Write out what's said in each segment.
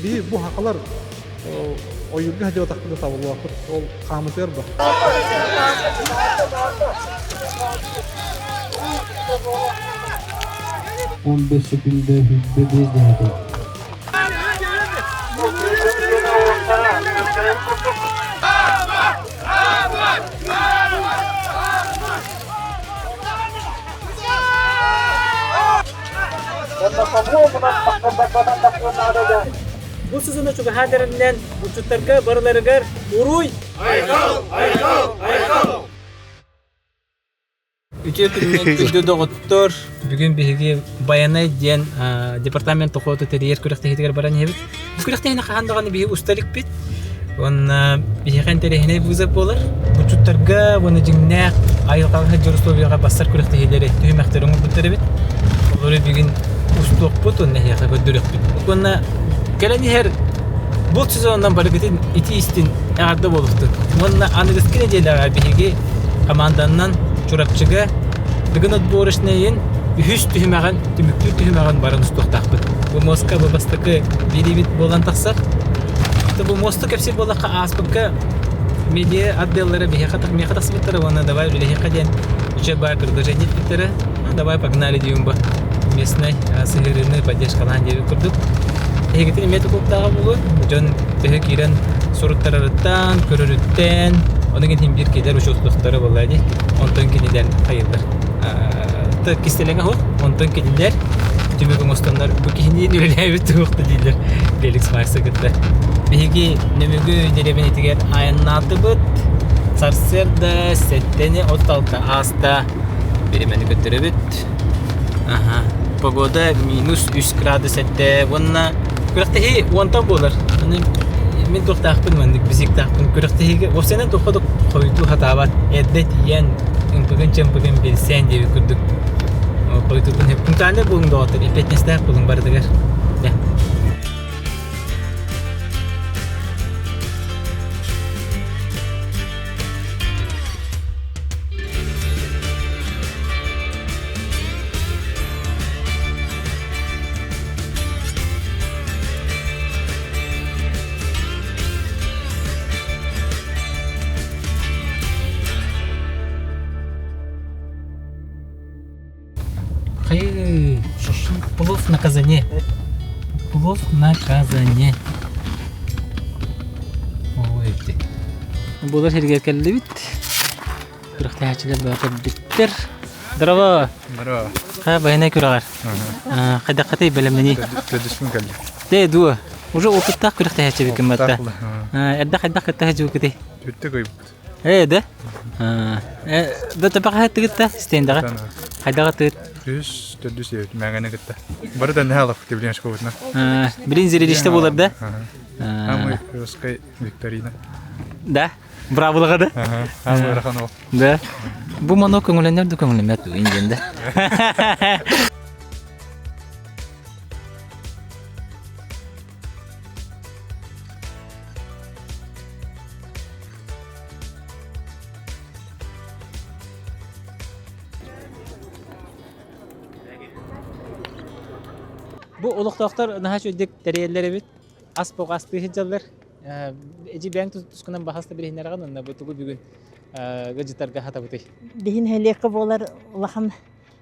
Bir bu hakalar oyuncu hacı otaklı tavulu vakit ol kamusu yer bak. 15 şekilde hüdde biz de. Bu sözünü çok haderinden uçutlarga barılarıgar uruy. Üçüncü gündü doktor bugün bir bayanay diyen departament toxotu teriyer kurakta hedigar baran hebit. Kurakta hene kahandağını bir ustalık bit. Ona bir kan terihine buzap bolar. Uçutlarga ona jinnak ayıl kalha jorusloviyaga basar kurakta hedere tüyüm aktarımı butarı bit. Olur bugün ustuk butun ne ya kadar bit. Ona geleni her bu sezondan barakatin iti istin arda boluktu. Ona analiz kineceler bihigi komandandan çorapçıga bugün atborışneyin üst tühümeğen tümüklü tühümeğen barın ustuqtaqpı. Bu Moskva bastıkı biribit bolan taqsar. Bu mostuk hepsi bolaqqa aspıkka медиа отделлары бихатак мехатак сбиттары вона давай улехи қаден уча бар предложение биттері давай погнали деймба местной сыгырыны поддержкалан деп курдук эгетин мету клубтагы булу жон теге кирен суруттарыттан көрөрүттен онун кин бир кедер ушуктуктары болду онтон киниден кайылдар ты кистелеге хо онтон кинилер түмөгүн остандар бу кинин үлелебит тукту дейлер белик смайсы кытта биги нөмөгү деребин этигер айнаты бут сарсерда сеттени отталка аста беремени көтөрөбүт погода -3 градус этте вонна күрөктеги онтон болор мен токтакпын мындык бизик такпын күрөктеги осенен токодук койду хатабат эддет ен импыгын чемпыгын билсен деп күрдүк койдукун хеп күнтане бүгүн доотор ипетнестер бүгүн бардыгар Плов на казане. Плов на казане. Ой, ты. Булар херге келди бит. Бирок тачылар бакып биттер. Здорово. Здорово. Ха, байна күрәгәр. Кайда катай белемени. Төдүшмүн келди. Де дуа. Уже опытта күрәк тачы бикем матта. Эдда кайда катай жу кете. Бүтте койып. Да. Да табага тигитта стендага. Кайда катыт. Түз төдүс ебит мәгәне китте. Барда нәләп дип шкобутна. Билин зирелиште булар да. Амы русская викторина. Да. Браволыга да. Амы раханов. Да. Бу мано көңүлөнөр да көңүлөмөт инденде. Bu uluqtaqtar daha şöyle deriyelleri bit. Aspoq astığı hicallar. Eci ben tutuskunan bahasta bir hinler kanında bu tuğu bugün gıcıtarga hata butay. Bihin heleka bolar lahan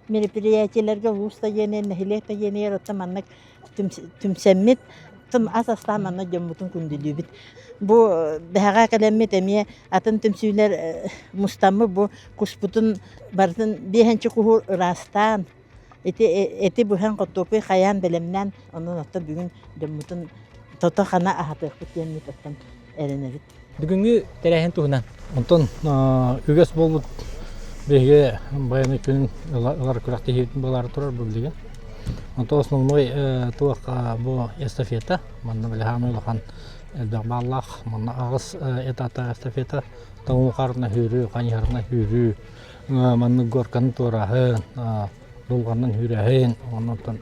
meripiriyatilerge usta yene heleta yene yaratmannak tümsemmit tüm asasta manna jamutun kundili bit. Bu daha kalamet emiye atın tümsüler mustamı bu kusputun bartın bihençi kuhur rastan. Eti buhan kotopi kayan belemnen onun hatta bugün jamutun toto kana ahatı kutyen mitatan erenevit. Bugünkü terehen tuğunan. Ondan üges bolut bege bayana gün alar kurakta heytin balar turar bildigen. Ondan основной туак bu estafeta manna bile hamil kan dağballah manna ağız etata estafeta tamu karna hürü kanyarna hürü manna gorkan turahın dulganın hürühün ondan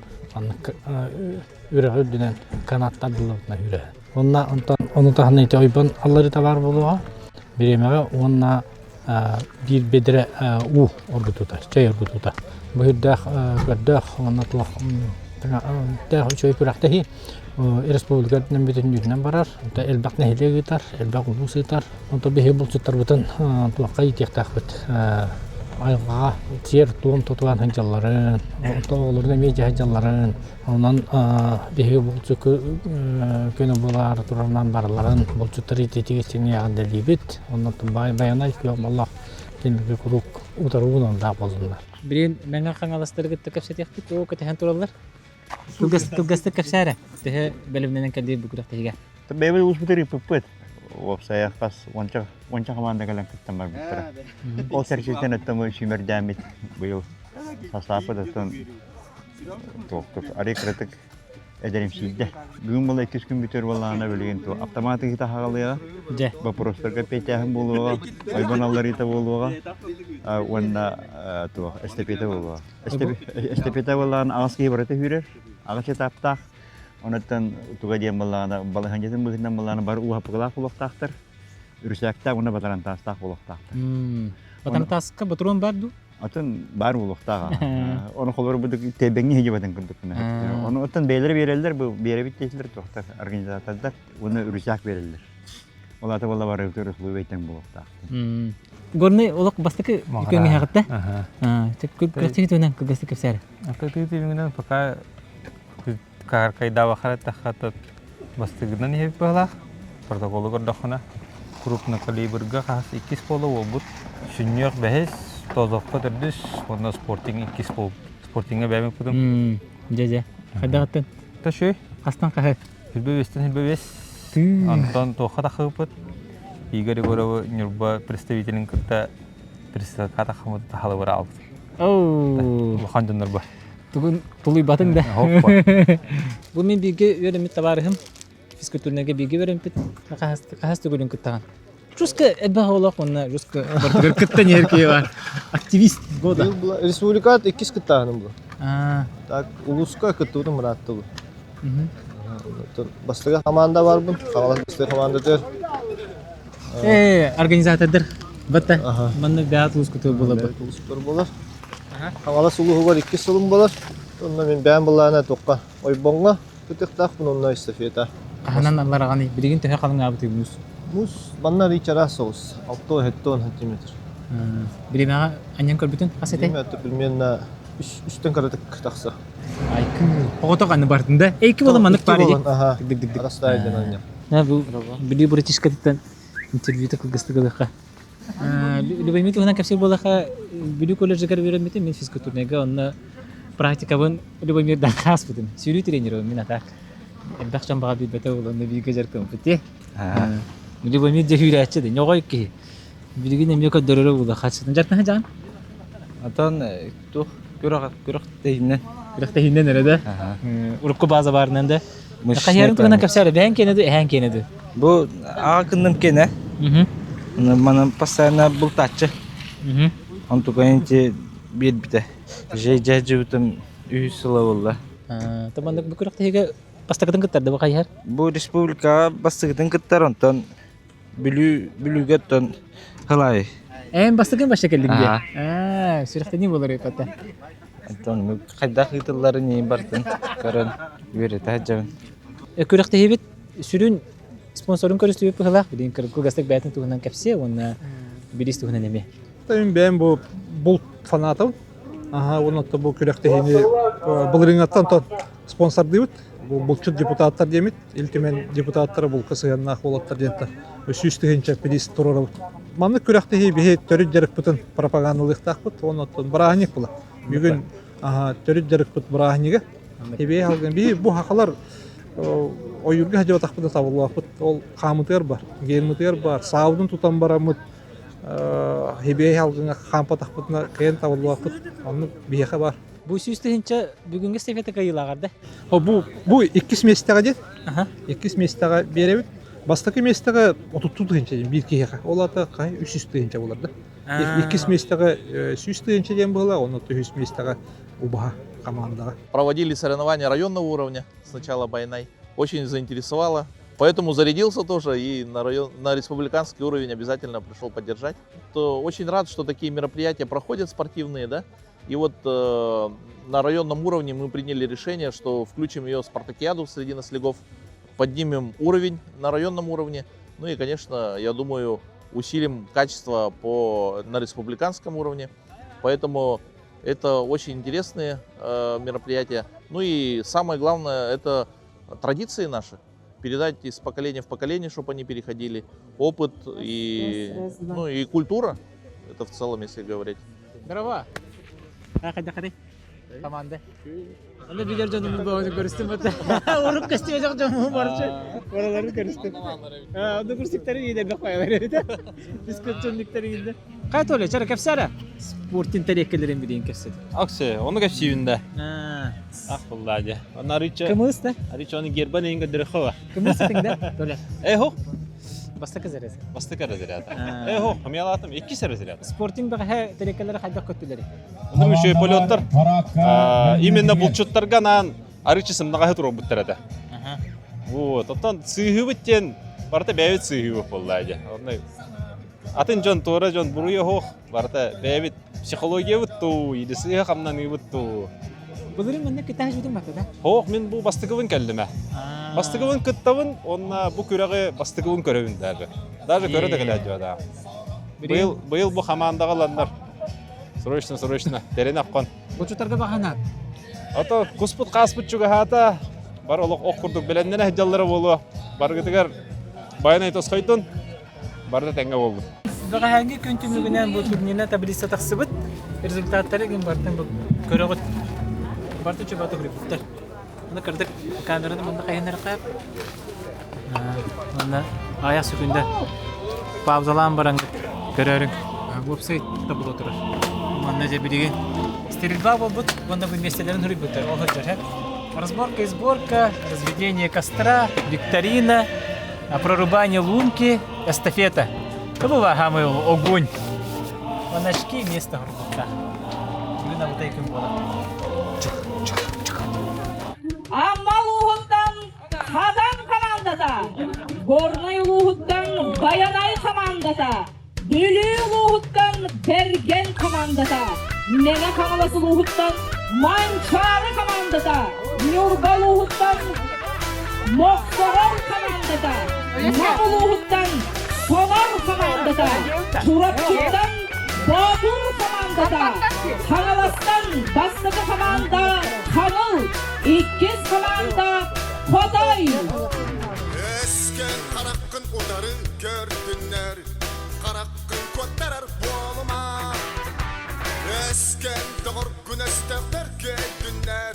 ürehü dinen kanatta bulutna hürü. Ondan onu da hani tayban Allah'ı da var buluğa. Biremege onna bir bedre orgututa, çay orgututa. Bu hüddah gaddah onna tulak Чөй күрәктәһи республиканың бүтән юннан барар. Элбак нәһиле гитар, элбак улус гитар. Онто беһе булчыттар бутын туакка итектак бит. Айга тир туым тотуган ханҗалларын, оттоолорны медиа ханҗалларын, онан беһе булчы көне булар турынан барларын булчыттар итетиге сине ягында дибит. Оннан баянай күйөм Аллах кендиге курук утаруунан да болдулар. Бірен мәңі қаңаластырғы түкәпсет яқты, о көтіген туралар. Түлгісті көпсәрі, түхі бәлімнен кәлдей бүкіріқтіге. Бәйбіл ұспытыры пүппіт. Опсая қас, онча команда кәлін күттен бар бүктірі. Ол сәркшеттен өттімі шүймер дәмет бұйыл сасапы да тон тоқтық. Арай кірітік әдерім сейді. Бүгін бұл 2 күн бүтер болағына бөлеген тұу. Автоматық ета қағалыға, бапыростарға петяхын болуға, ойбаналар ета болуға, онна эстепета болуға. Эстепета болағын ағыз кейі барыты хүрер, ағыз етаптақ. Онаттан туға дейін болағына, балыған жетін бұлғынан болағына бар уға пұғылақ болуқтақтыр. Үрісәкті, оны батаран тастақ болуқтақтыр. Батаран тастыққа батырон барду? Атын бар болуқтаға. Оны қолыр бұдық тебеңі хеге батын күндікіні. Оны оттан бейлері берелдер, бұл бері біттесілер тоқтар, организатордар, оны үрісәк берелдер. Ол аты бола бары өтір ұсылу бейтен болуқтақты. Горны олық бастықы үкенге хағытта? Күрәтсегі төнен күргісті көпсәрі? Ататыгынан пока кайда бахарат тахатат бастыгынан еп бала. Протоколы гордохона. Крупный калибрга хас 2 полы олбут. Шүньёк бәхес тозоққа түрдіс, онда спортинг 2 пол. Спортингға бәмек бұдым. Же. Қайдағыттын? Ташой. Қастан қағай? Hilbevес. Антон тоқа тақығыпыт. Игорь Егоровы нюрба представителін күтті представка тақымыды тақалы бір алып. Лұқан жондар ба. Түгін тұлый батың да. Бұл мен бейге өремет табарығым. Физкультурнеге бейге өремет. Қағас түгілін күттіған. Жусқа әббаға олақ, онына жусқа бартығыр күттен еркеге бар. Активист года. Республикат 2 кыттағының бұл. Так, улуска кыттудың мұратты бұл. Бастыға команда бар бұл. Қамалас бастыға команда дер. Организатордыр. Бәтті. Мәнді бәят улус күтуі бола бұл. Улуспар болар. Қамалас улуғы бар 2 сылым болар. Онна мен бән бұлағына тоққа ойбонға күтіқтақ бұл онна эстафета. Қағанан аллар ағаны білеген төе қалың абыты мұз. Мұз банна ричара соғыз. 6-7 сантиметр. Білемеға анен көрбітін қас етай? Білмені 3-тен қарадық тақса. Айкы. Оғытық аны бардың да? Эйкі болам анық бар еді? Арасты айден анен. Біле бұры тишкадыттан интервьюті қылғысты қылыққа. Любаймет ұғынан кәпсер болаққа білу колледжігер береметі мен физкультурнеге онына практикабын Любаймердан қас бұдым. Сөйлі тренері мен атақ. Әлбәқ жамбаға бейбәті оланны бейгі жарқын бұдде. Любаймер де үйрәтшеді, неғой ке. Білген әмек өддірірі болды қатшыдың жарқын жан? Атан көріқ дейінен. Көріқ дейінен әреді? Ұрыққы база барынан да? Қайярын тұғынан кәпсәрі бән кенеді, ән кенеді? Бұл аға күнім кені. Мана постоянно был татчы. Он только энти бед бите. Жай жутым үй сыла болды. Тамандық бұл күріқтігі бастықытын күттарды бұл қайяр? Бұл республика бастықытын күттар онтан бүліге тон қылай. Ән бастықын башы келдіңде? Сүріқті не болар өйпатта? Онтан қайда қитылары не бартын көрін өреті әджауын. Күріқтігі бет сүрін спонсорын көрісті өйпі қылақ, білейін күргістік бәйтін тұғынан кәпсе, оны біліс тұғынан әме. Мен бұл фанатым. Онатта бұл күректігіне бұл рингаттан спонсор дейбіт. Бұл бұлчыт депутаттар демет. Илтімен депутаттары бұл қысығаннақ болаттар денті. Өсүйістігінші біліс тұрыры бұд. Маны күректігі бейе төрі дәрік бұтын пропагандалықтақ бұд. Онаттан бірағынек бұла. Бүгін төрі дәрік бұд бірағынеге. Ебей алған бейе бұл хақалар ойырға жауы тақпыда табылуақ бұд. Ол қамытығыр бар, геймытығыр бар, сауыдың тұтан барамыд. Ебей алғанға қампа тақпыдына қиын табылуақ бұд. Оны бейеқі бар. Бұл сүйістігінші бүгінгі стефеті қайылағарды? Бұл 2 месеттіға дед. 2 месеттіға беребіт. Бастықы месеттіға 30-тығынша ден бір кейеқі. Ол аты қай 300-тығынша боларды. 2 месеттіға 100-тығынша ден бұғыла, оны 300 месеттіға ұбаға командаға. Проводили соревнования районного уровня, сначала Байнай. Очень заинтересовало. Поэтому зарядился тоже и на республиканский уровень обязательно пришел поддержать. То очень рад, что такие мероприятия проходят спортивные, да? И вот на районном уровне мы приняли решение, что включим ее в спартакиаду среди наслегов, поднимем уровень на районном уровне. Ну и, конечно, я думаю, усилим качество на республиканском уровне. Поэтому это очень интересные мероприятия. Ну и самое главное, это традиции наши. Передать из поколения в поколение, чтобы они переходили. Опыт и, ну, и культура. Это в целом, если говорить. Здорово. Хадакари. Команда. Аны билер жанымды багы көрүстүм бата. Уруп кастыга жак жамуу барчы. Ораларды көрүстүм. Аны курсиктери ийдерде коялар эди. Бискотчондуктар ийде. Кайт оле, чара кепсара. Спорттин тарекелерин биден кепсет. Аксе, onu кепсивинде. Ах, буллади. Аны арича. Кымыс да? Арича оны гербан энге дырхова. Кымыс тыңда? Толе. Эхо, Баста казарес. бастыка разряда. Эхо, хамиялатым 2 сер разряда. Спорттин багы тарекелер хайда көттүлөр. Onu мүшө полеттор. Именно булчуттарга нан арича сымнага туруп буттарада. Вот, оттан сыйыбыттен барта бәйбит сыйыбы буллади. Оны атын жон тора жон буруя хох, барта бәйбит психология бутту, идисыга камнан бутту. Булырым менде китаж бидин батада. Хох, мен бу бастыгыбын келдиме. Бастыгыбын кыттабын, онна бу күрәгы бастыгыбын көрөбүн даже. Даже көрөдө келет жада. Быйыл бу командага ландар. Срочно, терен аккан. Бочутарга баганат. Ата куспут каспут чуга хата. Бар олок окурдук беленнене хҗаллары болу. Баргытыгар байнай тоскайтын. Барда теңге болду. Бага ханги күнтүмүгүнөн бу турнирне таблица таксыбыт. Результаттары ген бартын бу көрөгөт. Барты чөбөтө гриптер. Аны кырдык камераны мында кайындар кап. Мында аяк сүкүндө паузалан бараңды көрөрүң. Веб-сайтта боло турар. Мында же билген стерильба болбут, мында бу местелерин хүрүп буттар. Охотжар. Разборка и сборка, разведение костра, викторина, прорубание лунки, эстафета. Это была самый огонь. Монашки место горбута. Мы на вот таком было. Аммал Ухуттан Хадан командата, Горный Ухуттан Баянай командата, Дүлі Ухуттан Берген командата, Нене Камаласы Ухуттан Манчары командата, Нюргал Ухуттан Моксорол командата, Мамыл Ухуттан Сонар командата, Турапчуттан Батур командата, Камаластан Бастығы команда Камыл, İkiz komanda Koday. Esken karakın udarı gördünler, karakın kotarar boluma. Esken doğur güneşler gördünler,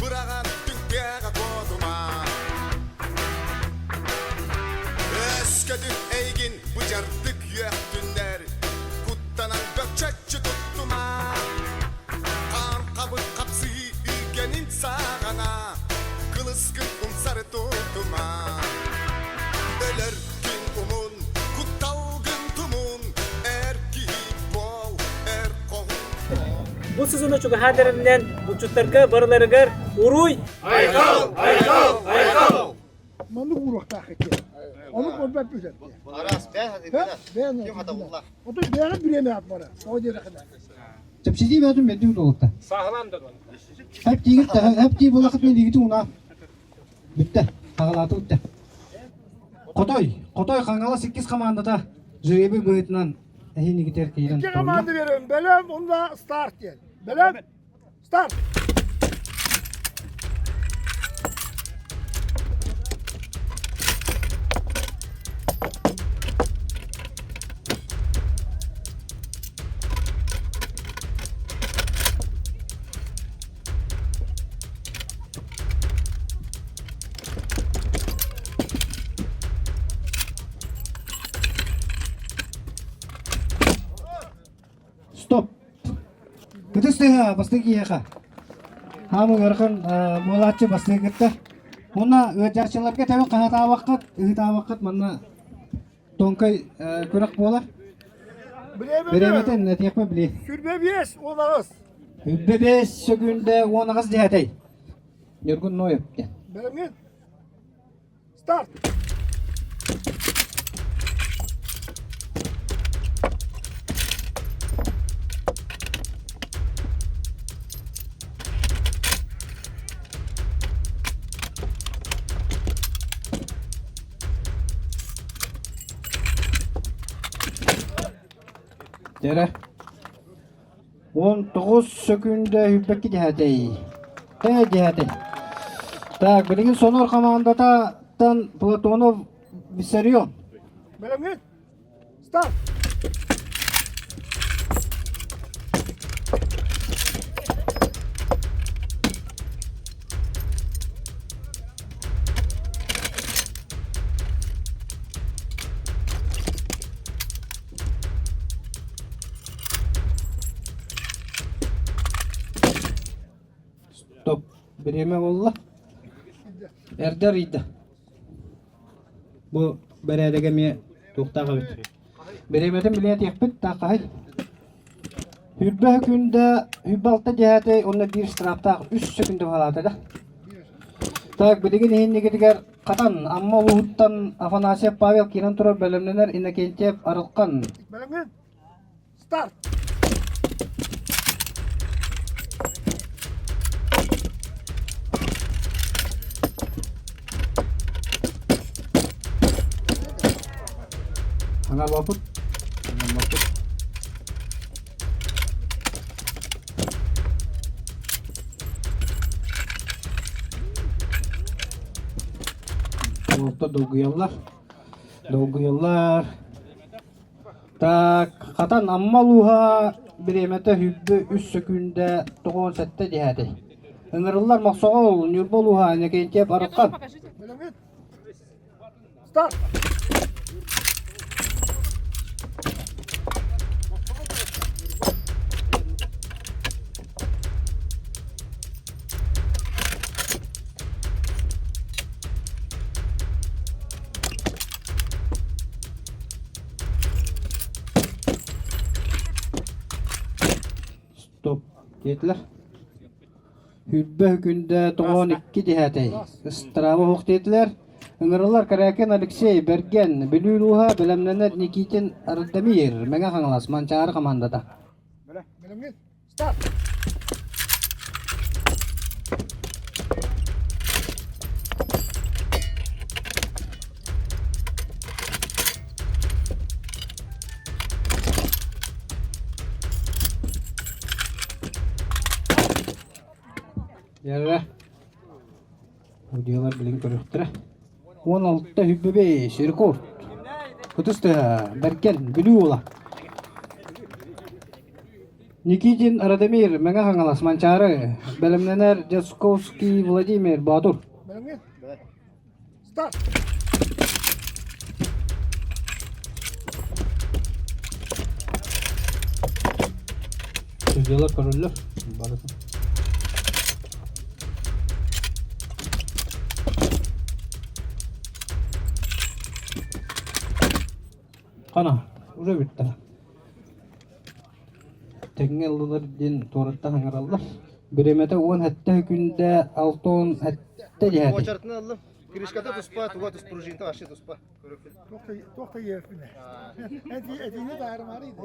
bırakan dünyaya koduma. Eskedin eygin bıcardık yöktünler, kuttanan gökçekçi tuttuma. Kan kabı kapsı ilgenin sağana, kılıskın umsarı tutuma. Ölerkin umun, kuttalgın tumun, erki bol, erkoğun. Bu sezonda çok haderinden bu çutlarga barılarıgar uruy. Aykal! Mandık vuruk takıtı. Onu kombet güzel. Aras, ben hadi Ben kim hadi bullah. O da beğenip bilemeyat bana. O diye kadar. Çapsızı verdim bedim dolukta. Sağlam da. Hep diye bulakıp ben digiti ona. Bitti. Ağalatı bitti. Kotoy Kangala 8 komandada Jürebi boyutundan ehini gider kıyıdan. İki komanda veriyorum. Belem onda start diye. Belem start. Stop. Kıtıstı bastaki yaka. Hamı görken molatçı bastaki gitti. Ona öğretmenlerge tabi kahata vakit manna tonkay kurak bolar. Bilemeden ne tekme bile. Sürbe biyes onağız. Bebes sögünde onağız dihatay. Yorgun no yok. Belem start. Tere. 19 sekünde hübbeki cihetey. Cihetey. Так, birinci sonor komandatan Platonov Vissarion. Benim start. Stop. Birime valla. Erder iydi. Bu beredege mi tuğtağa bit. Biremeden bile tekbit taqay. Hübbe günde hübbalta cihate onda bir strapta 3 sekünde falata da. Tak bidigin hinni gidiger katan amma Uhud'dan Afanasyev Pavel kiran turar bölümlener inekentyev arılkan. Benim start. Hangal baput. Orta dolgu yollar. Tak katan amma luha biremete hübbü 3 sekünde 97 cihade. Ыңырыллар мақсоғол нюрболуха некентеп арыққан. Benim start. Stop. Dediler. Hübbe günde 92 cihetey. Strava hoq dediler. Ыңырыллар Каракен Алексей Берген Белюлуха Белемненер Никитин Ардемир Мега хаңлас манчары командада. Benim start. Yarra. Videolar bilin görüktüre. 16'da hübbe 5 rekord. Kutusta Bergen Belüola. Nikitin Ardemir Mega hаңлас mançarı Belemnener Jaskovski Vladimir Badur. Benim start. Videolar körüller. Barasın. Ana, uza bitti. Teknelliler din toratta hangarallar. Biremete 10 hatta günde 6 hatta cihati. Очередно алdım. Kirişkata tuspа, туга туспружинта ашы туспа. Tokta yerfine. Edini darmarıydı.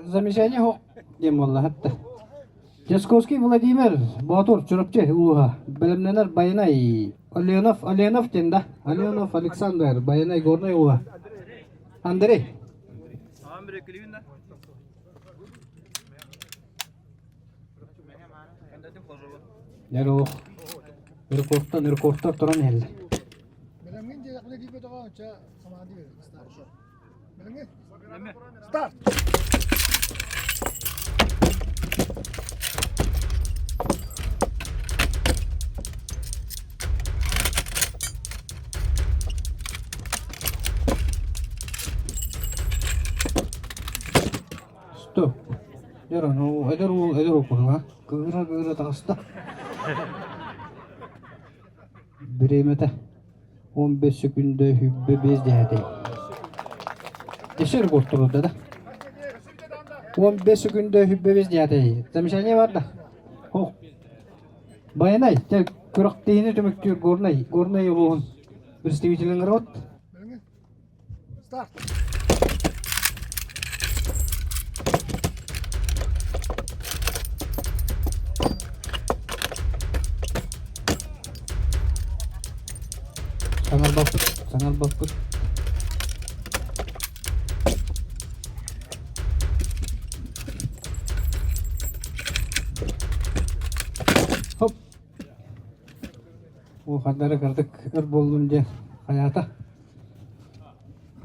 Замечание хок дем валла хатта. Jaskovski Vladimir Batur çırpçı uluha. Belimneler Bayanay Alenov tenda. Alenov Alexander Bayanay Gornay uluha. Andrei. Nero. Rekordta turan helle. Benim cezaklı gibi doğan ça samadi verir. Start. Benim start. Stop. Yaran o eder okunu ha. Gıra tağısta. Biremete 15 sekünde hübbe 5 cihete. Eşer kortulur da. 15 sekünde hübbe 5 cihete. Zamişane var da. Ho. Bayanay, tel kuraktiğini tümüktür gornay yoluğun. Bir stivicilen rot. Benim start. Sangal bakut. o kadar kırdık bolun diye hayata.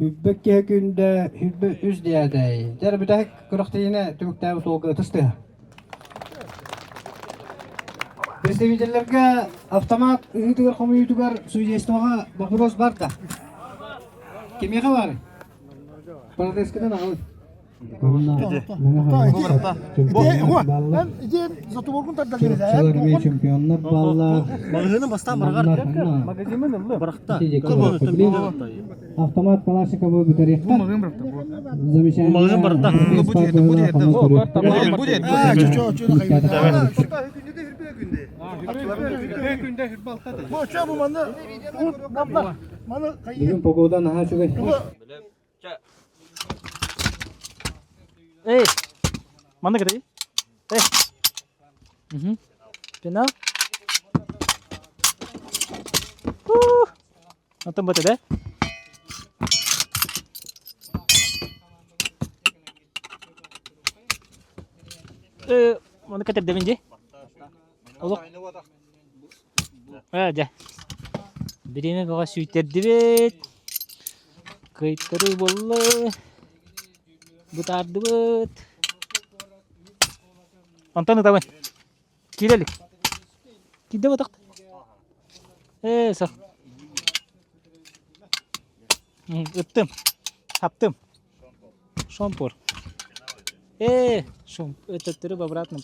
Hübbek günde hübbe üz diye de. Der bir daha kırıktı yine tümükte bu soğuk atıştı. Представительлерге автомат үйдүгөр комуйдугар суйдестоға вопрос бар да. Кемеге бар? Полицейскиден алып. Чемпионлар баллар. Магазинин бастан баргар. Магазинин ылы баракта. Автомат Калашникова бутарек. Бу магазин баракта. Замечание. Магазин баракта. Bizim Pogo'dan aha çok Эй, mana kira? Final. Nonton buat ada? Mana kata dia benje? Allah. Aja. Birine kau suiter dibet. Kait karu bolle. Butar dibet. Nonton tahu? Kirelik. Kida batak. Sah. Öttüm. Haptım. Şampur. Öttürü babratım.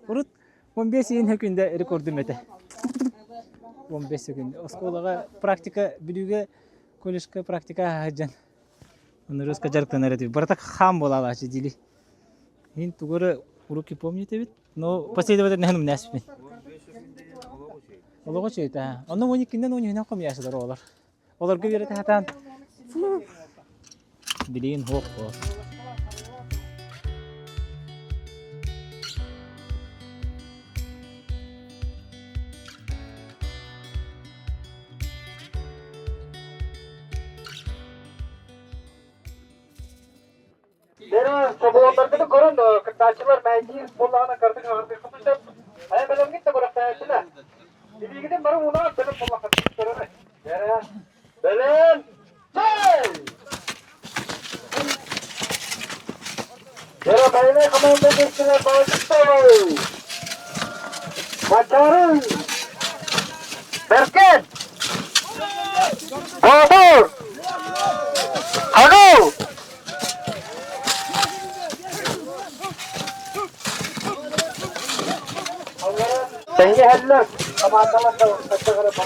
Urut 15 секунда рекордым ете. 15 секунд. Осколага практика билүүгө коллежге практика хаджан. Аны русска жарктан эрети. Бартак хам болала ачы дили. Ин тугары уроки помните ведь? Но последовательно ханум наспин. Олого чейта. Аны 12-ден 10-на ком яшадар олар. Оларга берете хатан. Билин хоп. Sabahlarını görün, kırtasiyeler meclis bollağına kardık ağırdık kutuşlar. Ayın benim gitti bıraktayasıyla. Bir gidin bari ona benim bollağına kardık. Benim! Hey! Yara bayına komanda geçtiler bağışıkta. Maçarın! Berken! Bahadur! Hanu! Sehingga hadirlar teman-teman kata-kata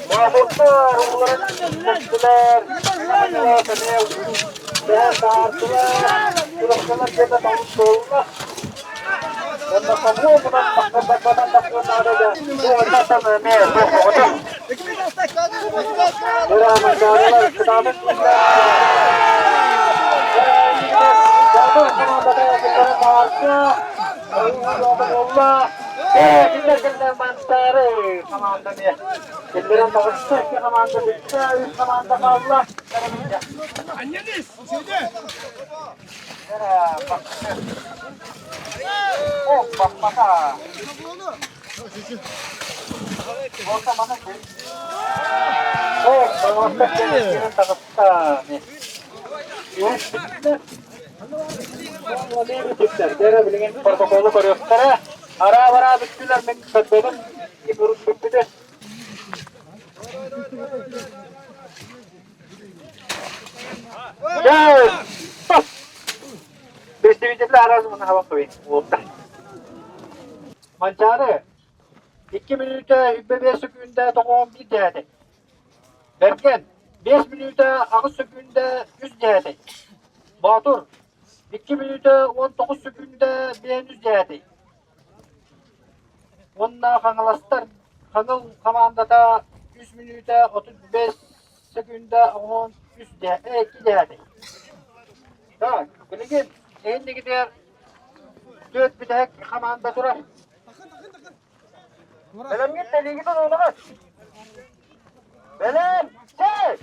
mahmudlar, ular nesler, sehat artilar, sudah kita bangun sekolah. Dan kamu menang bakat-bakat tak ada ya. Kita sama mer, Ora masalah kita kita. Allah. Kita mantare komandan ya. Kendiran tawassul ki komandan bitta, komandan Allah. Annenis, sede. Oh, baka. Oh, mana sih? Oh, kendiran tawassul nih. Dia bilang protokol koreografer. Ara-ara bittiler men kadının iburun bitti. Yes. Besteviciler arazımın hava koyun. Oldu. Mançarı 2 minüte 5 sekünde 11 değerli. Berken 5 minüte 6 sekünde 100 değerli. Batur 2 minüte 19 sekünde 100 değerli. Onunla kanalastır. Kanal komandada 100 minüte 35 sekünde 100 değerli. Tak, bilgin. Şimdi gider. 4 bir daha komanda durar. Benim git deli gibi olmaz. Benim. Hey!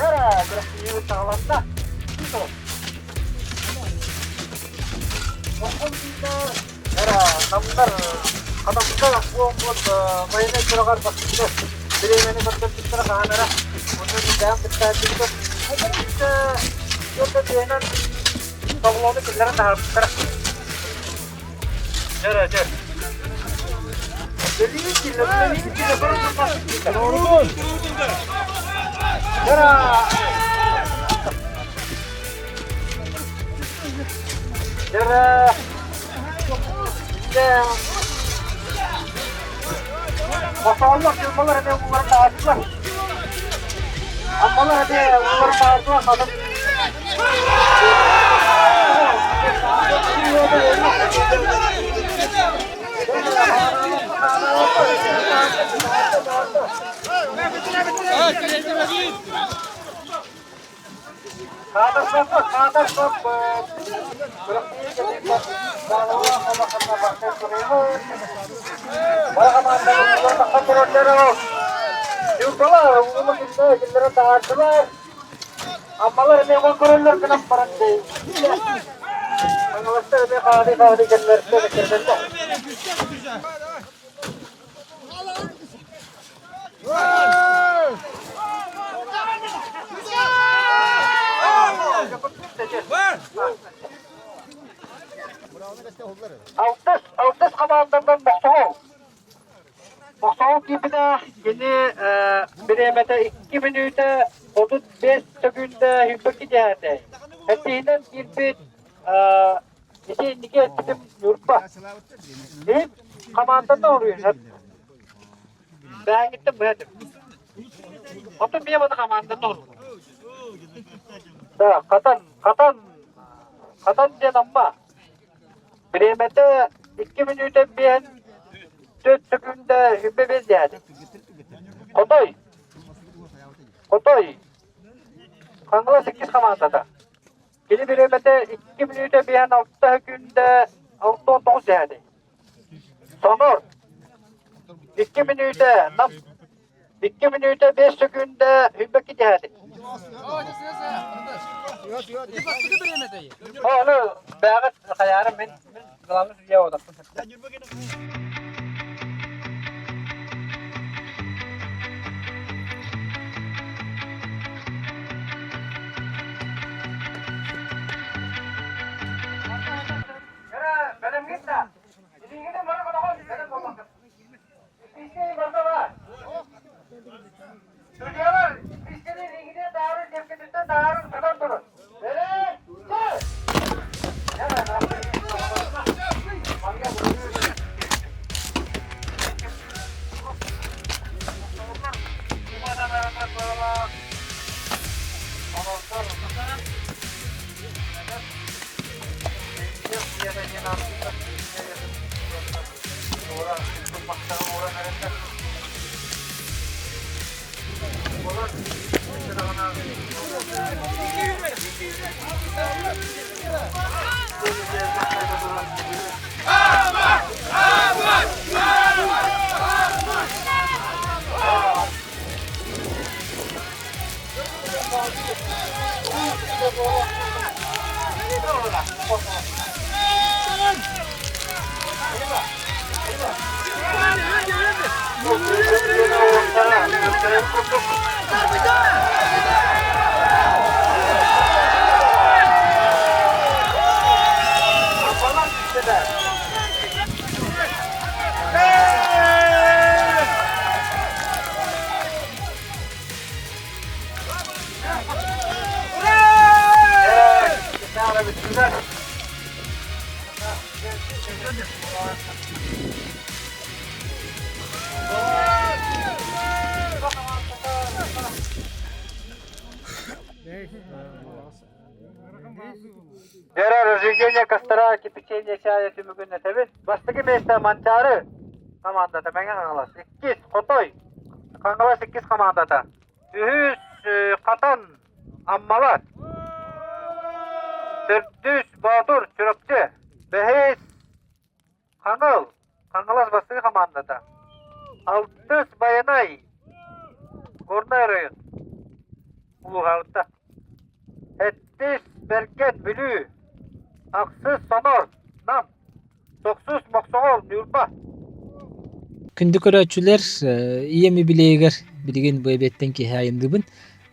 Yara, bırakıyor sağlamda. Yara, namlar, adamlar bu mayına çırakar bakıyor. Bileğini baktıkları kanara. Onun bir devam ettiğinde yolda diyenen tavladı kızların da harflara. Yara, yara. Dediğim gibi, doğru. Yara. Yara. Ya. Masallah yılmalar hadi bunların dağıttılar. Amalar hadi bunların dağıttılar kadın. Amalar ne kontroller kena parante. Angalastar ne kadi kenler kenler. Altas kamandandan Muhtav gibi de yeni biremete 2 minüte 35 sekünde hübbeki cihate. Hetinden girbit nike ettim yurtba. Hep kamandandan oluyor. Ben gittim bu hedim. Otur bir yamada kamandandan oluyor. Da katan diye namba. Biremete 2 minüte bir 4 sekünde hübbe bez yani. Kotoy. Kangala 8 kamandada. Kili biremete 2 minüte bir 6 sekünde 6-19 yani. Sonor. 2 minüte 5 sekünde hübbe ki yani. Onu bağıt kayarım ben kılavuz ya odaktım. Benim gitme. Gidin bana bak. Benim babam. İsteyin bana var. Çocuklar, isteyin ilgili darın cebinizde darın kadar durun. Nereye? Разжижение костра, кипячение чая тümüгünde tabi. Bastaki meşte mançarı komandada ben angalas. 8 kotoy. Kangala 8 komandada. Ühüs katan ammalar. 400 badur çürükçü. Behes kangal. Kangalas bastaki komandada. 600 bayanay. Gornay rayın. Uluğavutta. Ettis, berket, bülü. Aksız, sonor, nam. Soksuz, moksoğol, nürba. Күнді көрәчүлер иеми билегер билген бу эбеттен ки хайындыбын.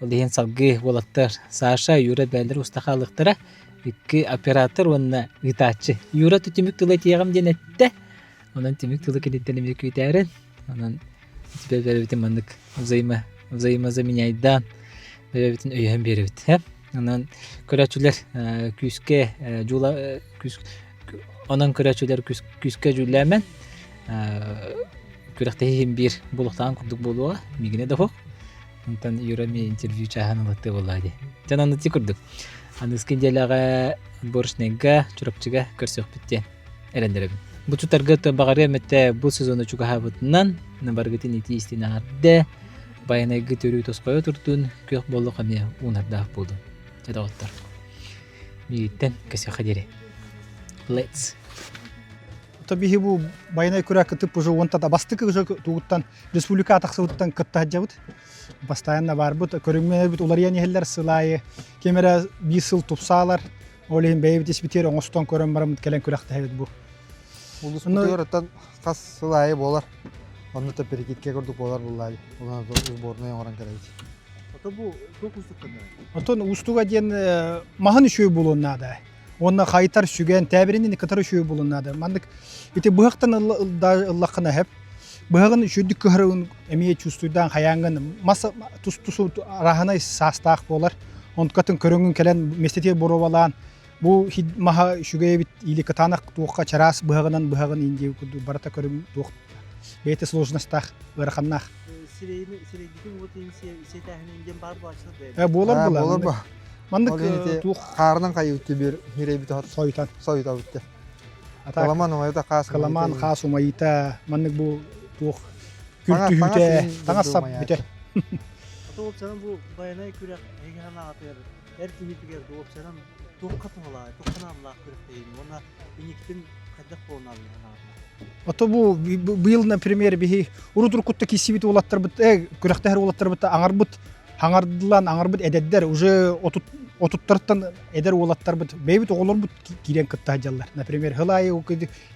Ол деген салгы болаттар. Саша Юра бәлдер устахалыктара икки оператор онна гитачы. Юра түтүмүк тылы тиягам денетте. Онан түмүк тылы кедеттен эмек үйтәрен. Онан тебе беребитин мандык взаимозаменяйдан беребитин өйөн беребит. Онан көрәчүлер күскә жула күс онан көрәчүлер күскә жүләмен күрәктәһин бир булыктан курдук булуга мигене дә хок. Онтан юрами интервью чаһан латты булады. Жананы тикурдук. Аныскин делага боршнега чурапчыга көрсөк битте. Эрендеребин. Бу чутарга багары метте бу сезонда чуга хабытнан набаргытын ити истинарда баянайгы төрү тоскоя туртун көк болу каме унарда болду. Жадагыттар. Миттен кесе хадире. Let's Табиһи бу байнай күрәк тип уже онта да бастык уже тугуттан республика тахсыуттан кытта хаҗабыт. Постоянно бар бут көрүмме бит улар яни хелләр сылайы. Кемера бисыл тупсалар. Олен бейбит испитер оңостон көрөм барам келен күрәк тәһәбит бу. Улус бутыраттан кас сылайы болар. Онны да перекитке көрдүк болар буллай. Улар сборная оран керет. Ата бу токустук кандай. Отон устуга ден махан үшөй булуннада. Онна хайтар сүгән тәбиринен кытары үшөй булуннада. Мандык ите быхтан Аллахына хәп. Быгын үшөдүк көрүн эмие чувствуйдан хаянгын маса тустусу рахана састак болар. Онткатын көрүнгүн келен местете боровалан. Бу маха шүгәй бит или катанак туакка чарас быгынан инде барата көрүм туак. Бете сложностях ырханнах. Сирейдикин вот сетахинен бар башлады. Болар була. Болар ба. Мандык туак карнын кайыты бир мирей бит сойтан. Сойта битте. Каламан ойта кас. Каламан кас умайта. Мандык бу туак күлтүһүтэ таңасап бите. Атол сенен бу баянай күрәк эгәнә атыр. Эркинитигер доп сенен туакка тыңлай, туакканамла күрәктәйин. Она иниктин кадак болнал. Ото бу быйыл, например, бихи урутур кутта кисибит улаттар бит, күрәктәһәр улаттар бит аңарбыт, аңардылан аңарбыт эдәддәр, уже отуттардан эдәр улаттар бит, бейбит оголор бит кирен кытта җаллар. Например, хылай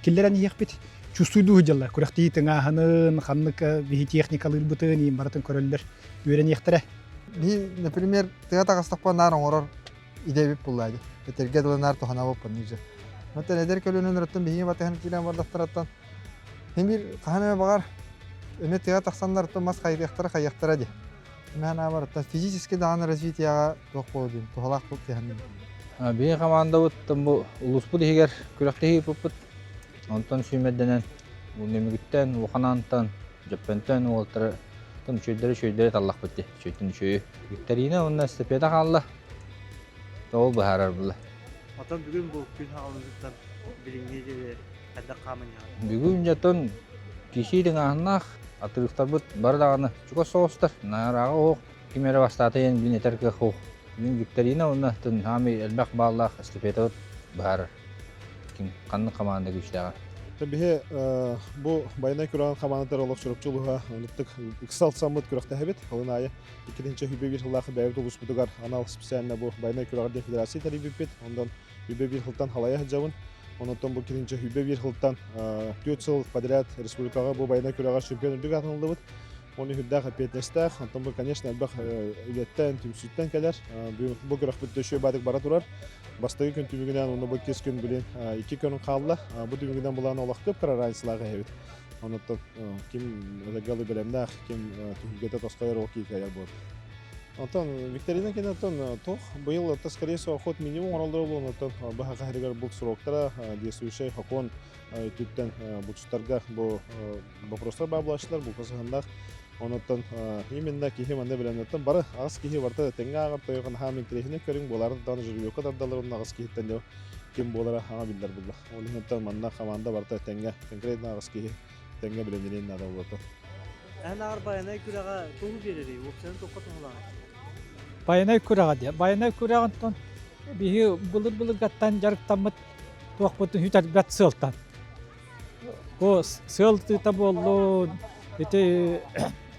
киллерен як бит, чувствуйду җаллар. Күрәктәй тыңаһынын, ханнык бихи техникалыр битен, баратын көрәлләр, үрән яктыра. Би, например, тыгата кастакпа нар оңорор идебип буллайды. Бетергә дылар тохана боп ниже. Мата недер көлөнөн раттан бии батахан килен бардактараттан. Хемир кахана багар эме тыга таксандар томас кайяктара ди. Мен абарта физически дааны развитияга ток болду. Тохалак бут яны. Би команда уттым бу улуспу дигер күрәктәһи пупут. Онтон сүймәдәнән бу немигиттен уханантан жаппентен олтыр тон шөйдәре таллак битте. Шөйтен шөй. Викторина онна степеда калла. Тол бахарар булла. Атан бүгүн бу күн халыктан билинге же кадак камын я. Бүгүн жатон кишидин аннах атырыктар бут бар даганы чука соостар нарага ок кимере бастатайын бинетерге хок. Мен Викторина онна тын хами элбак баллах степеда бар. Ким канны команда күчтәгән. Табиһи бу байнай күрәгән командалар олак чурапчылыга оныттык иксал саммыт күрәктә һәбит. Халыная 2нче хүбәгир хыллахы бәйбит улус бутугар анал специально бу байнай күрәгән федерация тарифит. Ондан хүбәгир хылтан халая һәҗәвен. Ондан бу 2нче хүбәгир хылтан 4 ел подряд республикага бу байнай күрәгән чемпион дип аталды бит. Оны хүддә хәпәтнәстә, ондан бу конечно әлбәх илеттән тимсүттән калар. Бу күрәк төшө бадык бара турар. Бастагы күн түмүгүнөн уну бу кес күн билен 2 күн калды. Бу түмүгүнөн булан олактып карарайсылага хәбит. Онтон ким регалы белемдә, ким түгәтә тоскайыр окей каяр бу. Онтон Викторина кенәтон тох быел это скорее всего ход минимум оралдырылды. Онтон баха хәргәр бу сроктара действующий хакон түттән бу чустарга бу вопрослар баблашлар бу кызганда. Онтон именно кихи манда беләннәтен бары агыс кихи варта тәңгә агып тойган һәм интерехне көрүң булар дан жүрү кадардаларын агыс кихиттән ким булара һәм билдер булды. Олинтан манда команда варта тәңгә конкретно агыс кихи тәңгә беләннән нада булды. Әнә арбаянай күрәгә тугы бирәри, уксан токкатын була. Баянай күрәгә дия. Баянай күрәгән тон бихи булыр гаттан жарыктамыт туак бутын хүтәт бат сылтан. О сылты та болду. Ите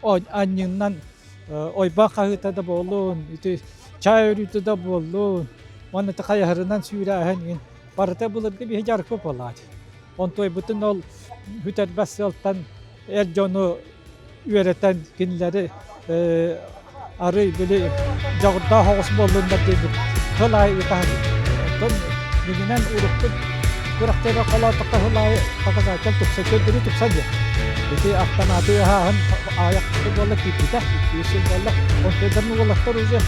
аннынан ойба қағыта да болуын, чай өрүті да болуын, оны қайырынан сүйрәһен барыта бұлырғы бейі жарық көп болады. Онтой бұтын ол хүтер бәсселтан әр жону үйереттен кенілері ары білі жағырда хоғыс болуындар дейбіт. Қылай ұтағы. Онтон мегінен ұрықтың күрақтері қалатыққа қылай қағазател тұқса көндірі тұқса де. Беті ақтанаты ағын аяқты болы кепіті. Есіл болы. Онтайдарын олақтар уже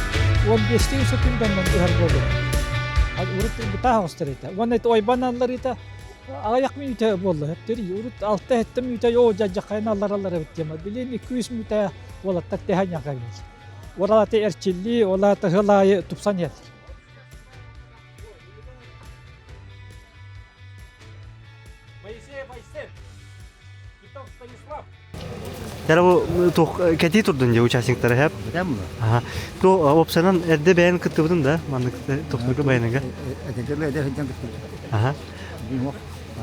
15-тен сөкінден ұғар болу. Ұрықтың бұта хоғыстыр еті. Оны ойбан алар еті. Аяқ мүйті болды. Әптері ұрыт алты әтті мүйті оу жа-жақайын алар өттема. Білен 200 мүйті олаттар тәхән яқа келді. Оралаты әрчілі, олаты ғылайы тұпсан елдір. Яра бу тох кәти турдун же участниктары хәп. Ага. То опсанан эрде бәян кыттыбын да, мандык тохтырга бәянга. Әдәле әдә хәҗән кытты. Ага. Бимок.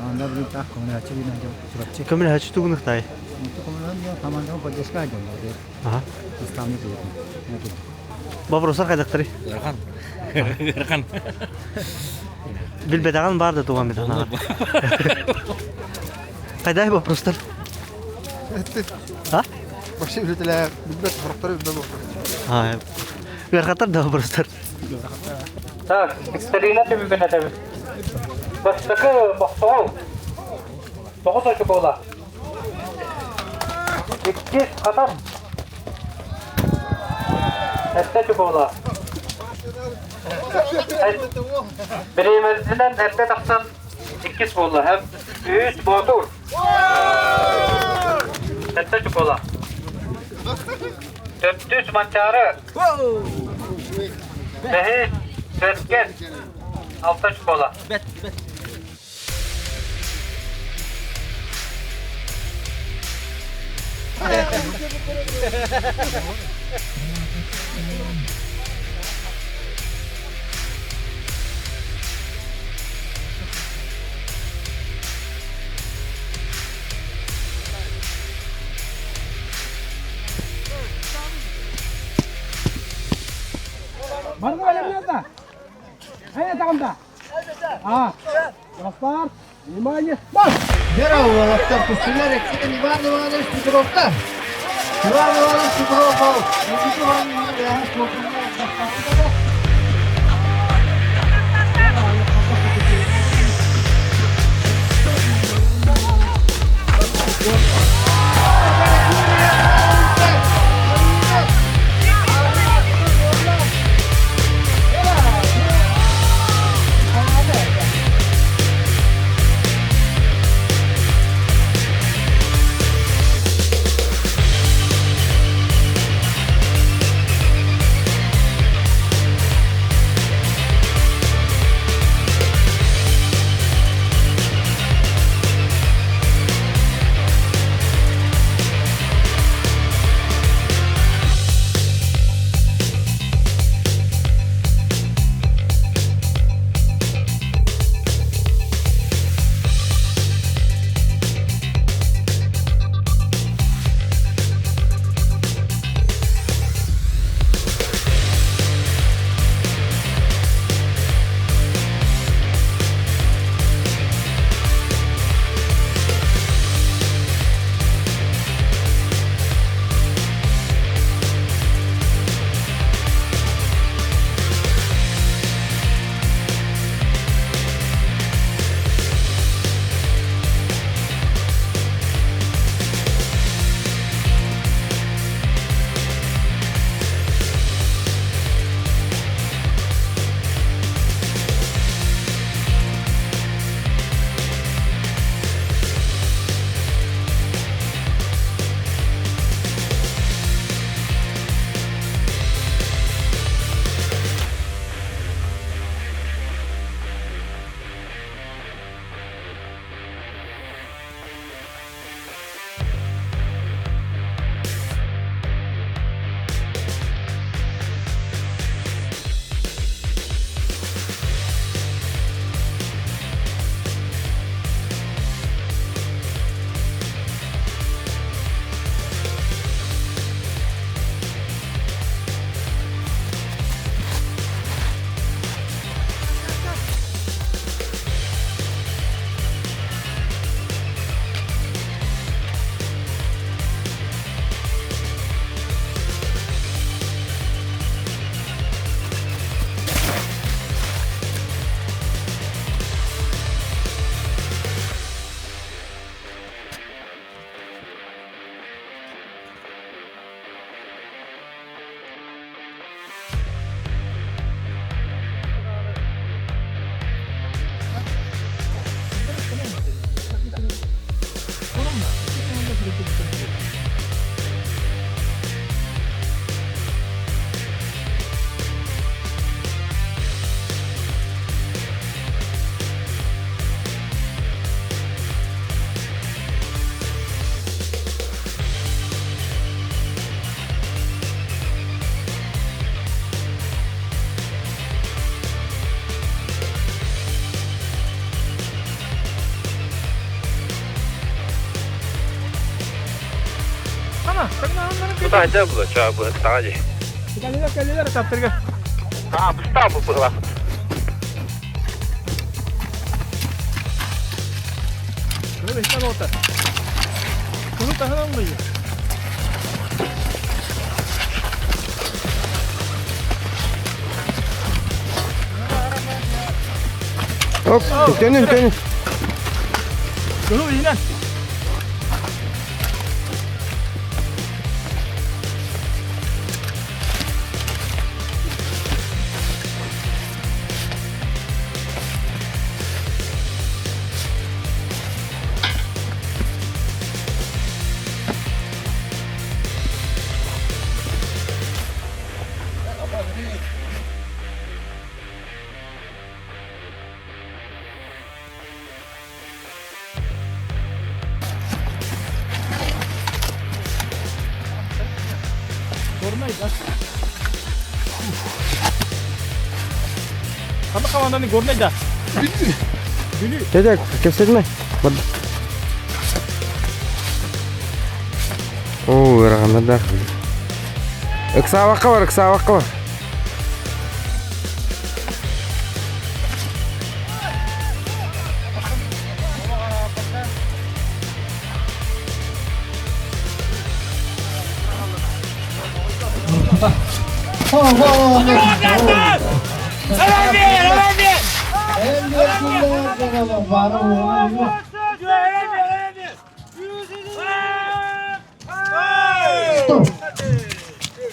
Анда бу та коммуна чигинә җо сурапчы. Камера хач тугыныктай. Коммуна я команда поддержка җон. Ага. Истанбул җиде. Вопрослар кайдактыр? Ярхан. Билбедаган бар да туган бит. Кайдай вопрослар? А? Вообще билетелер, билбет фрактары билбет. А. Ярхатар да вопрослар. Так, экстерина тебе бенете. Бас такая бахтау. Тоғыз очы бола. Иккес қатам. Әттәчі бола. Біремізінен әрте тақсан иккес бола. Әм 3 ботур. Әттәчі бола. 400 манчары. Бәхет, сөрткен. 6 bola. Mana öyle bir yerde. Hayır takımda. Aa. Dostlar. İmani. Bak. Здорово, лаптап, кустулер, эксиден Иван Иванович Петровка. Иван Иванович Петров. Тут aja bu coba tang aja. Kaliler kaptırga. Ah, besar bu lah. Bunu bekle orta. Bunu tahanan mı ya? Hop, dönün. Bunu inan. Kamu kawanan ni gornay da. Dedek, kesilme. Bak. Oo, rahmetler. Iksa vakka var.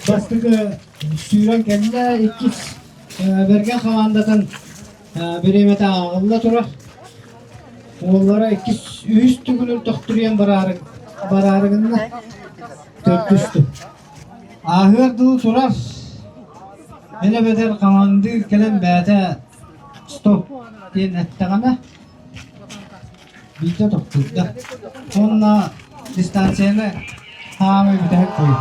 Bastığı suyran kendine ikiz bergen kavandadan biremete ağırlı turar. Onlara ikiz üst tügünün tokturuyan bararıgınla törtüstü. Ahır dığı turar. Hele bedel kavandı kelen bete stop diyen ettiğine bir de tokturdu. Onunla distansiyene hamı bir de koyuyor.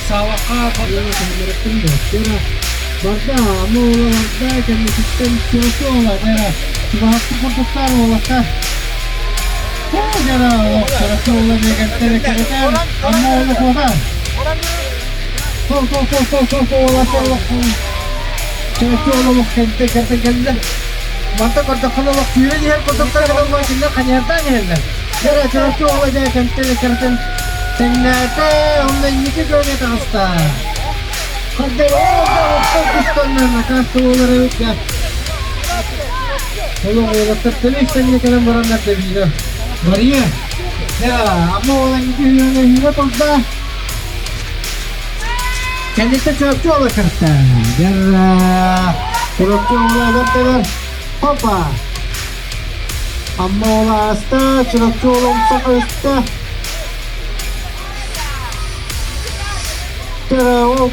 Sawaka kalau merekam kira baga mau baga kan sistem susu lah kira cuma aku putuskan lah kah kira susu lah dengan kira mau lah kota kau lah susu lah mungkin kira mata kota kalau waktu ini dia kota kalau macam ni kanyatanya lah kira susu lah dengan kira Ternyata ondan 2 kilometre hasta. Kadar Pakistan'dan kastoğları ya. Oğlum oğlakta televizyonda kalan baranlar da biliyor. Var ya. Ya ama olan gidiyor hizmet olsa. Kendisi çöpçü olacaktı. Çöpçü olacaktı. Hopa. Ama ola hasta. Çöpçü olumsa hasta. Kera o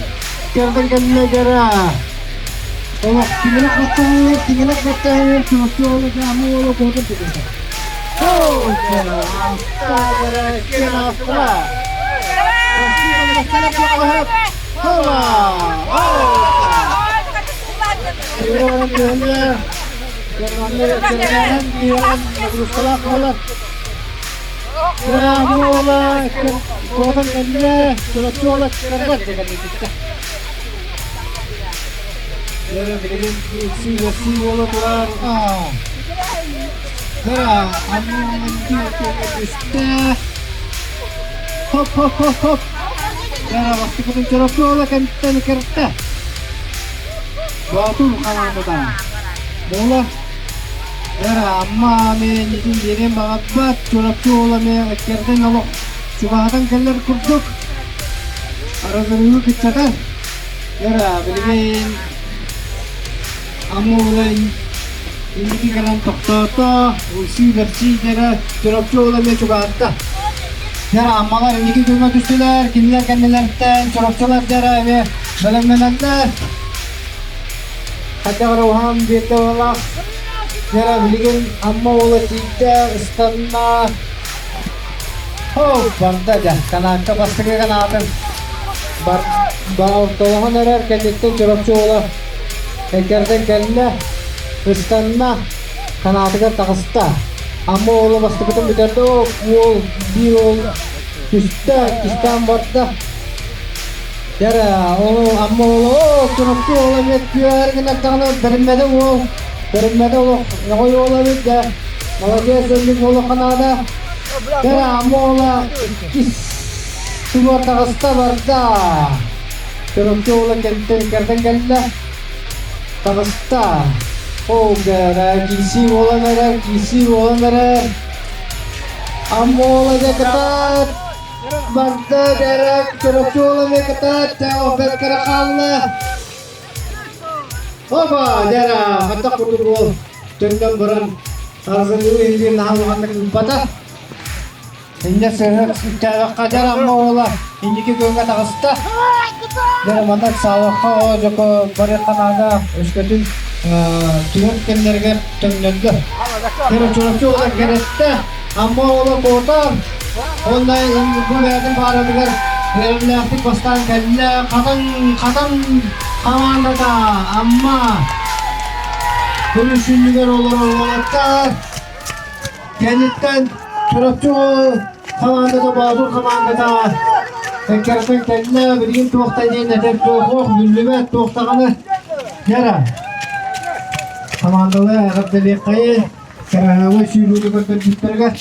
kerja negara Olok tinginak matahari, cuma kamu olok kotor tidak. Oh, kena apa? Pasti kalau kena apa? Hola. Oh. Kerana dia berusaha kolak. Keramola, kotor kena, colak kerana jangan kita. Jadi begini si wala keluar. Kera, anu mencuci kita. Hop. Kera waktu kita colak kan kereta. Batu kawan kita. Bola. Kera amma menjadi diri mabat colak me kereta nalo. Cuma hatan kelar kurduk. Arah dulu kita kan. Kera begini. Amulai ini kalan tokto usi bersih jera corok me coba anta jera amalar ini cuma tustular kiniler kaniler ten corok jera me dalam menanda kata roham betolah jera bikin amul tidak istana oh banda jah karena apa pasti karena apa bau tolongan erer kejitu corok Ekerden gelme, istanma, kanatı takısta. Ama oğlu bastı bütün bir tane o bir ol üstten vardı. Yara oğlu ama oğlu tunuktu oğlu yetmiyor her gün aktarını verilmedi oğlu ne koyu oğlu bitti. Malakaya söylük oğlu kanada. Yara ama oğlu tuvar takısta vardı. Tunuktu oğlu kerden geldi. Takısta. Oh gara kisi bola mere. Amol aja ketat. Bangda derak cerocol me ketat. Jauh bergerak Allah. Oba dera hatak kudu dendam beran. Harus dulu ini nahan patah. Hingga sehat cara kajar amola. Ini kita nggak takısta. Dera mandak sawah kau joko berikan ada. Uskatin Tuhan kenderga tenggelam. Pero curang kereta, amma ola kotor. Onday bu yerden para bilir. Relatip bastan kella kadang kamanda da amma. Bunu düşündüler olur olarakta. Kendinden curang kamanda da bazı kamanda da. Tekerten kella bilgin tuğta diye nedir tuğuk güllüme tuğtağını yara. Kamandalı Rabbi kayı kerana şuyulu berterga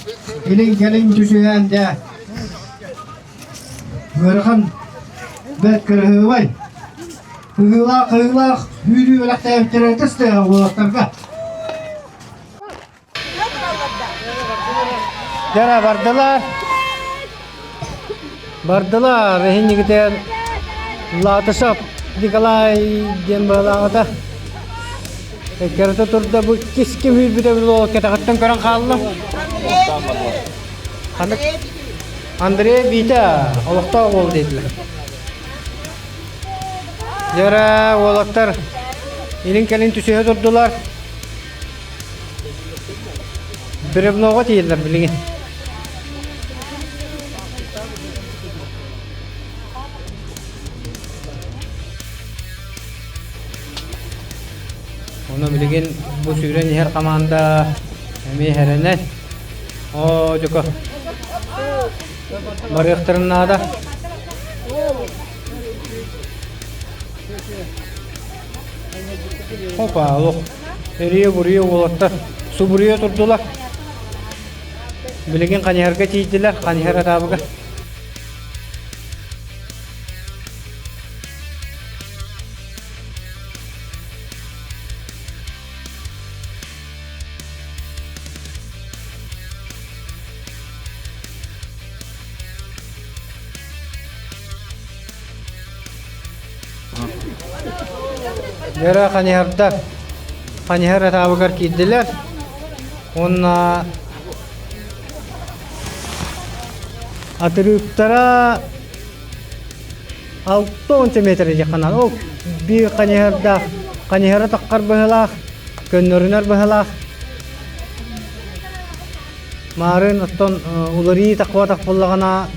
elin tujuan dia berkan berkerhawai hula hulu lak terus dia terga jara bardalar ini kita latasap dikalai jembala Kereta turda bu kiski bir o ketakattan karan kallı. Anak Andre bita olakta ol dediler. Jara olaktar ilin kelin tüsüye durdular. Bir noğa değiller bilin. Onu bilgin bu süren her kamanda emi herene o joko barıktırın da hopa lo eriye buraya olatta su buraya turdular bilgin kaniherga çiğdiler kaniher tabiga Jara kaniher tabagar kiddiler. Onna atrıktara 6-10 metre yakın. O bir kaniherda Kanihara takkar bıhılaq, könnörünör bıhılaq. Marın otton ulari takwa takpullagana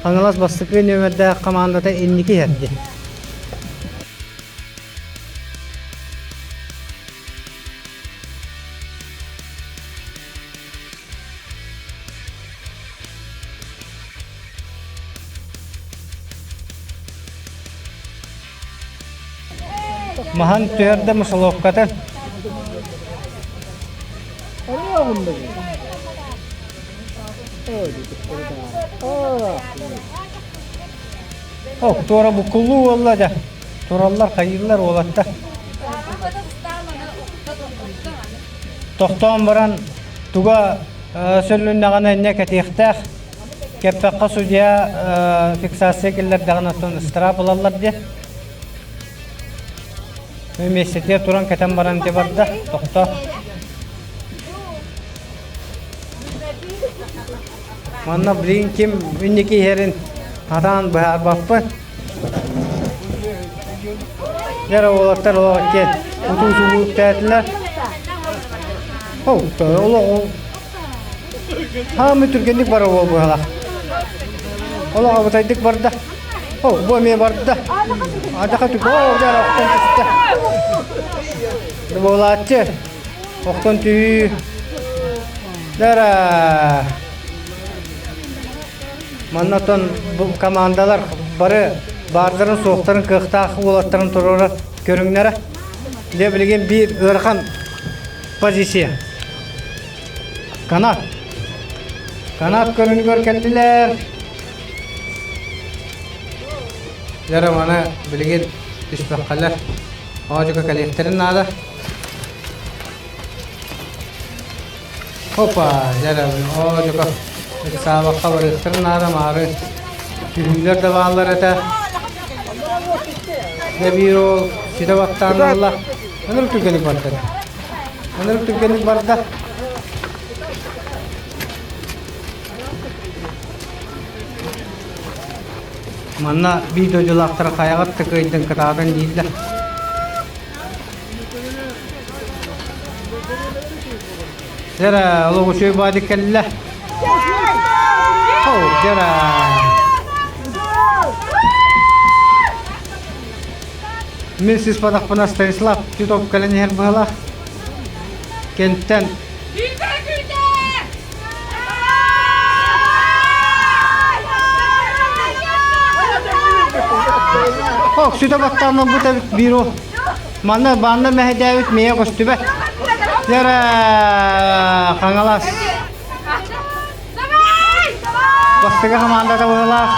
kangalas bastıkı nömerde komandata 52 herdi. Mahan tüyerde musulovkatan. Oh, tora bu kullu vallahi. Torallar hayırlar olatta. Tohtan baran tuga söllünnagana ne ketihtah. Kepekka suya fiksasiya killer dagana ton strap alallar diye. Mesleğe turan keten baran diye barda. Tohta. Manna bilin kim ünneki herin atan bahar bappı. Yara oğlaklar oğlakken utun suğuk tәтілер. Ola hamı Türkiye'lik var o bu hala. Ola abataydık barda. Bu eme barda. Adaka tük yara oktan tüste. Bu olatçı. Oktan tüy. Yara. Mannaton bu komandalar barı bardırın soğukların kıhtağ olatların tururu görünlere de bilgen bir ırkan pozisyon. Kanat görünüyor kendiler. Yara bana bilgen düşbakaller ağacıka kalekterin nada. Hoppa yara ağacıka sabah kabarıktırın nada marı. Ürünler de bağlar ete. Ne bir ol, sida vaktan Allah. Anır Türkiye'lik barda. Anır Türkiye'lik barda. Manna videocular kayagat tıkıydın kıtadan değiller. Zara, oğlu şu ibadet kelle. Oh, zara. Mrs. Padakpana Stanislav, YouTube kalian her bala. Kenten. Oh, sudah baktan bu tabi biro. Mana banda meh David meye koştu be. Yara kangalas. Bastıga kamanda da bala.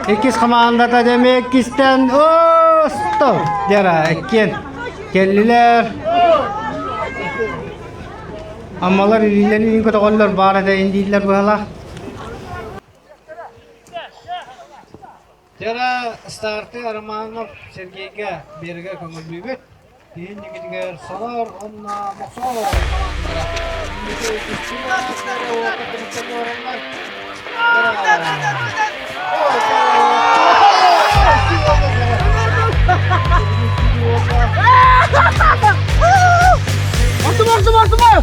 İkiz kamanda da demek isten. Oh, stop. Yara ekin. Geldiler. Amalar ililerin kötü kollar barada indiler bala. Jara startı Armanov Sergey'e berge kömür büyüt. Keyin gittiler salar onna maksal. Martı. Bular.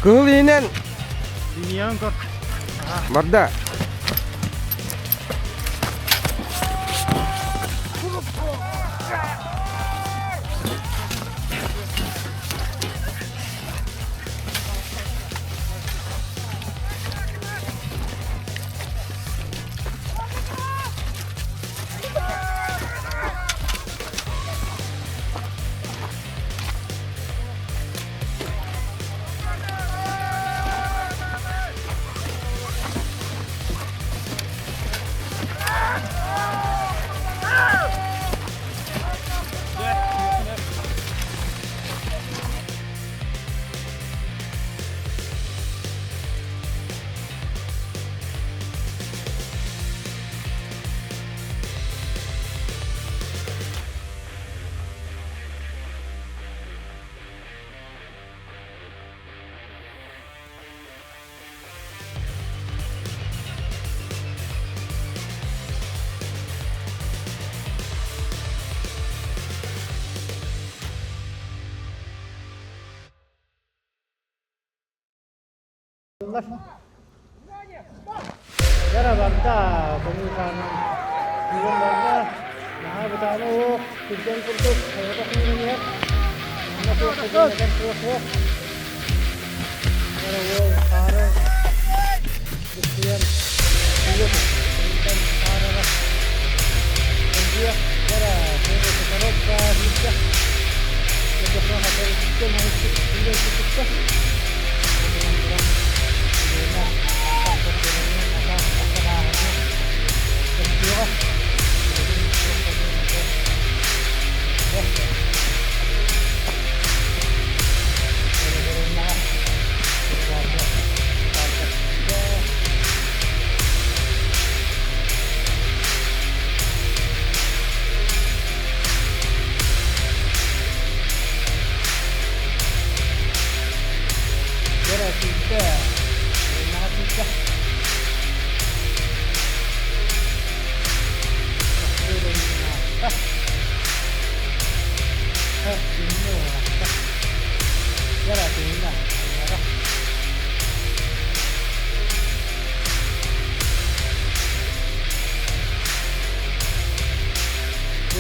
Kıl inen. Dünyanın kor. Barda. Yarabanta pemilihan film warna nah betano tujuan untuk saya ini ya masuk ke dalam proses kalau cara sekian video tentang cara dia cara saya sekarang kita kita akan kita masuk video kita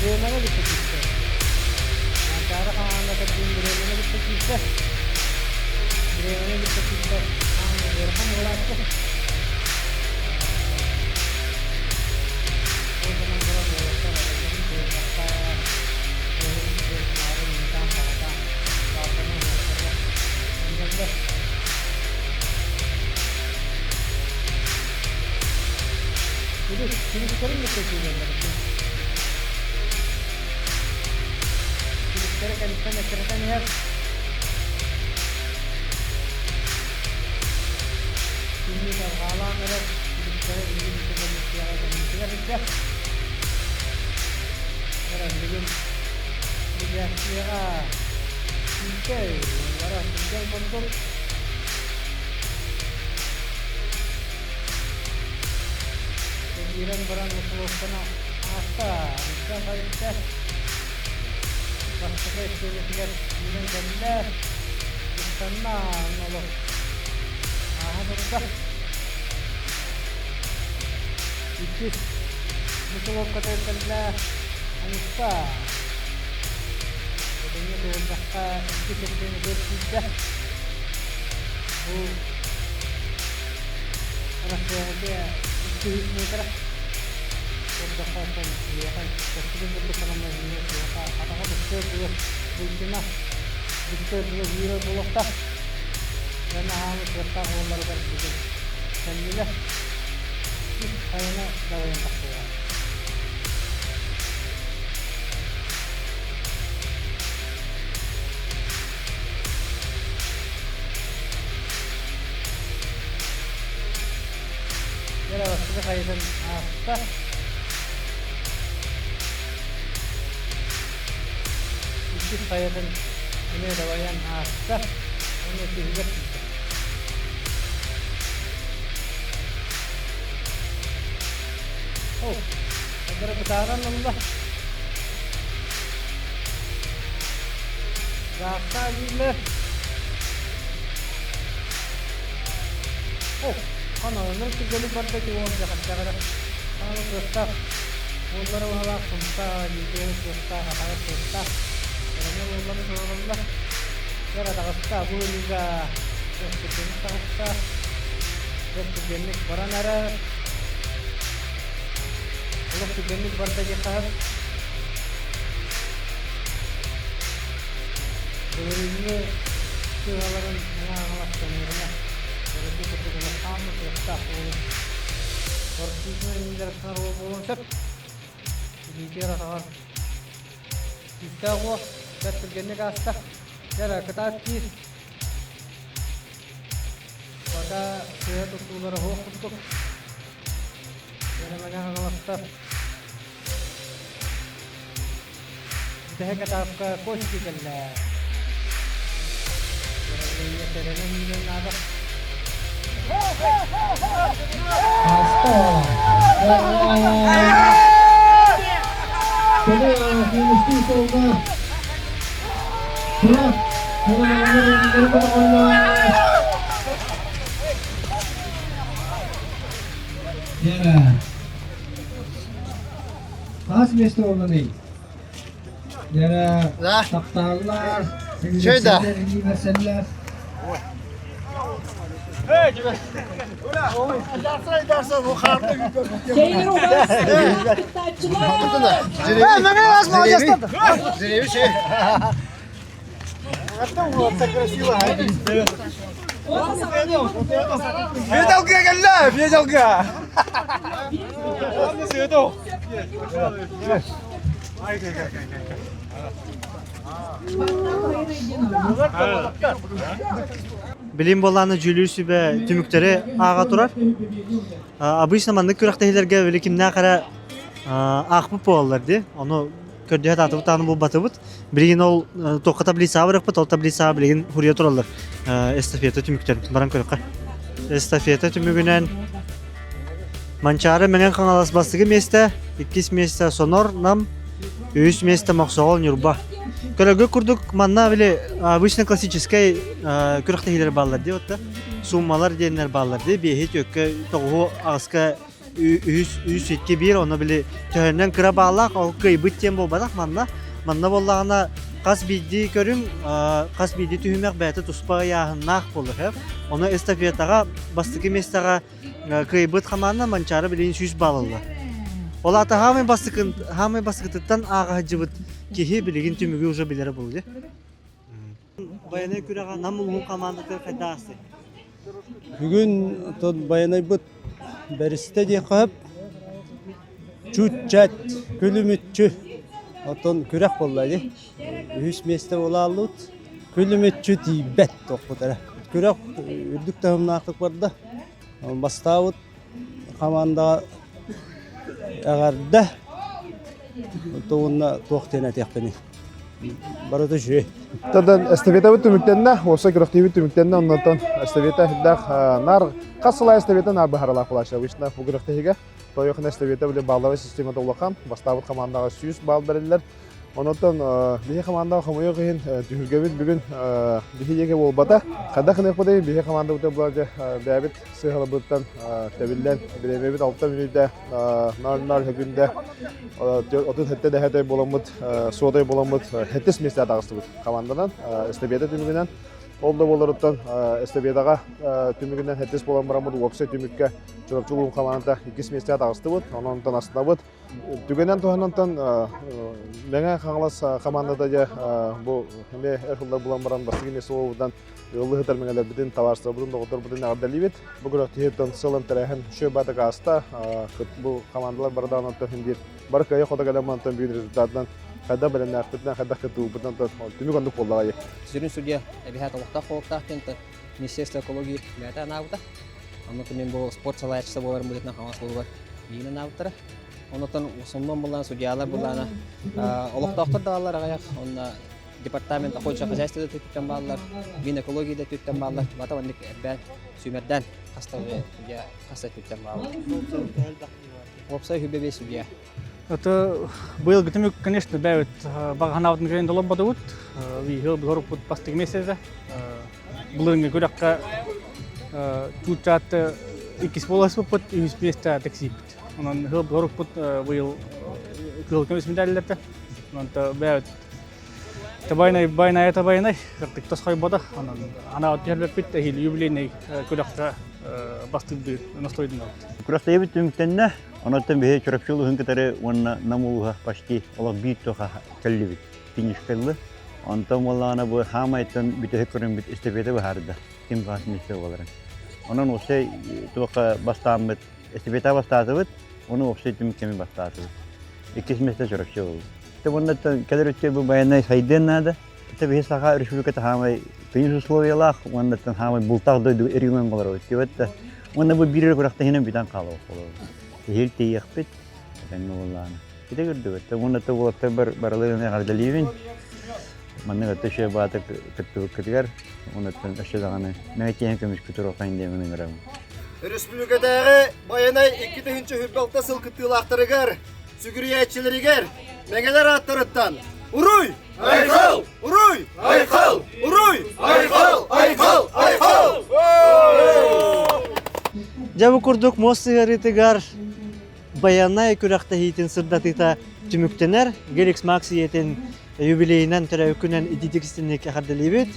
Bagaimana bisa kita? Antara orang yang terjun bagaimana bisa kita? Bagaimana bisa kita? Berapa mulai tu? Jadi, ini sekarang betul juga. Kan ceritakan ya. Ini kalau ada bicara ini bisa bicara dan bicara saja. Orang belum bicara. Oke, orang tinggal kontrol. Kegiatan barang musuh kena apa? Bisa saja. Pakai sekitar dengan ganda bersama nolok berubah ikut betul kata ganda angsa adanya berubah ikut dengan berubah rasa dia ikut mereka berdakwaan dia kan sebelum berkenalan dengan siapa apakah betul betul bolehkah dan harus bertahu melakukan itu dan bila kayaknya dawa yang tak kuat jadi waktu kaitan apa saya dan ini ada wayan asah ini tinggal oh ada betaran Allah rasa gila Kanalını tügelik barda ki o jakatlara. Kanalı kırtak. Onları hala kumta, yüzeye kırtak, hataya kırtak. Yani onları sorunlar. Yara takısta bu liga. Restoranı takısta. Restoranlık baranara. Ola tügelik barda jakar. Böyle şuraların ayağına Jadi ketika kamu tetap Persisnya ini dari sana konsep bicara soal kita gua dan terjadinya kasta cara ketati pada saya tuh keluar hoax untuk yang namanya kasta kita kata ke posisi kan lah ini terjadi ini nada Pas mesle olanı. Yara taptalar. Şöyle. Meseleler. Edersen o kartı Şeyleri uğraşsın. Ben yazma hocasın. Zirevi şey. Fiyadalga gel la, fiyadalga. Nasıl yedi o? Bilim bolanı jülüsü ve tümükleri ağa turar. Обычно mandık kürektehilerge öyle kimden kara akbı boğalar di. Onu kördüğe tatı tanı bu batı but. Bilgin ol toqa tablisa bırak but, ol tablisa bilgin hurriye turarlar. Estafiyete tümükten baran körükka. Estafiyete tümügünen mançarı mengen kanalas bastığı meste, 2 meste sonor nam, 3 meste maqsoğol nürba. Körögö kurduk manna bile обычно классический күрәктәһиләр баллар ди отта. Суммалар дигәннәр баллар ди. Бехит өккә тогы аска 3-2-1 оны биле төһәннән кыра баллак, ал кыйбыт тем булбадак манна. Манна боллагына кас бидди көрүң, кас бидди түһүмәк бәте туспа яһыннак булыр һәм. Оны эстафетага бастыгы местага кыйбыт хаманна манчары биле 300 баллар. Ола та хамы басыкыттан ага жыбыт кихи билигин түмүгү уже билери болду. Баянай күрәгә намулгун командасы кайдасы. Бүгүн тон баянай бут беристе ди кап чучат күлүмүтчү отон күрәк болду. 3 месте бола алут. Күлүмүтчү тибет токутара. Күрәк үрдүк тагымнактык барда. Бастабыт команда агарда тоонна тоқтена тяхтани барата жүй тадан эстафета бүтүмүктенне оса күрөктүбү түмүктенне оннотон эстафета хиддах нар касыла эстафета нар бахарала кулаша вишна күрөктеге тоёхна эстафета биле баллар системада улакан бастабыт командага 100 балл берилер. Онотон бие команда хамыйы кыйын түгүлгөбүт бүгүн бихиеге болбата кадахны кодой бие команда үтө булады бәбит сыгылыбыттан тебилден биремебит 6 минутта нар хөгүндө 30 хетте да хете боламыт содай боламыт хеттес месте дагыстыбыт командадан эстебеде түмүгүнөн олда болоруттан эстебедага түмүгүнөн хеттес болом барамыт оксе түмүккө чурапчулуун команда 2 месте дагыстыбыт ононтон астынабыт түгөнөн тоононтон меңе каңлас командада же бу эме эрхулдар булан баран бастыгы месте болудан ылы хытар меңелер бидин товарство будун доготор будун ардалибит бу күрөктөн сылын терехен шөбата гаста бу командалар бардан онтон бар кая хода галамантан бир результаттан када белен актыдан када кытуу бутан түмүк ондук болдагай Сирин судья бихата вакта хокта тент Министерство экологии бата наута аны мен бу спорт салаячысы боларым бутна хамас болар мени наутара онотон соннон булган судьялар булгана олоктоктор даалар аяк онна департамент охотчо хозяйствода түттөн балдар мин экологияда түттөн балдар бата вандык бәт сүмерден кастабы судья каста түттөн балдар опсай хүбебе судья. Это был гтымык, конечно, бәвит баганавдын грен долоп бадыут. Ви хыл бгоруп постык месезе. Булырыңга көрөккө Тучат икис болас пут юспеста такси. Онан хыл горок пут быйыл кылкым исмедаллерде. Онан бәт Табайнай, кыртык тосхой бода. Онан ана отерлеп бит хил юбилейный күләккә бастырды настройдын. Күрәктәге түмүктәннә, анаттан бе чорапчылы хынкытары онна намулга почти олак бит тоха кәллибит. Финишкәлле. Антон валлана бу хамайтын бите көрүн бит эстебеде барды. Ким гасны исте боларын. Онан осе тока бастамыт эстебета бастатыбыт, оны осе түмүккәме бастатыбыт. Икис месте чорапчылы. Онда кәдерөтте бу баянай хайден нада. Бе саха республиката хамай тыйын условиялах, онда хамай бултагды эргән булар. Тибетте онда бу бирер күрәктә һинен битан калып булыр. Һәр тиякпет, әнне булланы. Киде күрдү. Онда булакта бер барлыгына гардаливин. Манны төшә бата кеттер. Онда төшә даганы. Нәтиҗә кемиш күтәрә кайын димен гәрәм. Республикадагы баянай 2-нче хүббалта сылкытылактырыгар, сүгүриячиләргә меңеләр аттырыттан. Уруй! Айхал! Уруй! Айхал! Уруй! Айхал! Айхал! Айхал! Жабы курдук моссыгарытыгар баянай күрәктә хитин сырдатыта түмүктенер, Геликс Максиетин юбилейнен төрәүкүнен идидикстинник әхәрделебет.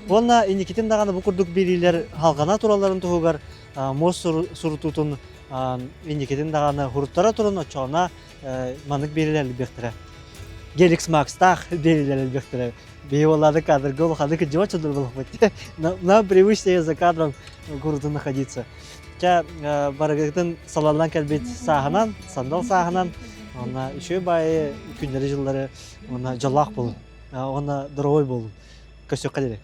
Онна иникитин даганы бу курдук берилер халгана тураларын тугар мос сурутутун иникитин даганы хуруттара турын очона манык берилер бехтере. Геликс Макстах берилер бехтере. Бейволады кадр гол хады кҗо чудыр булып. На привычное за кадром гурутун находиться. Ка барагытын салалдан кәлбет саханан, сандал саханан, она еще бай күндәре җилләре, она җаллах бул, она дорогой бул. Көсөк кадере.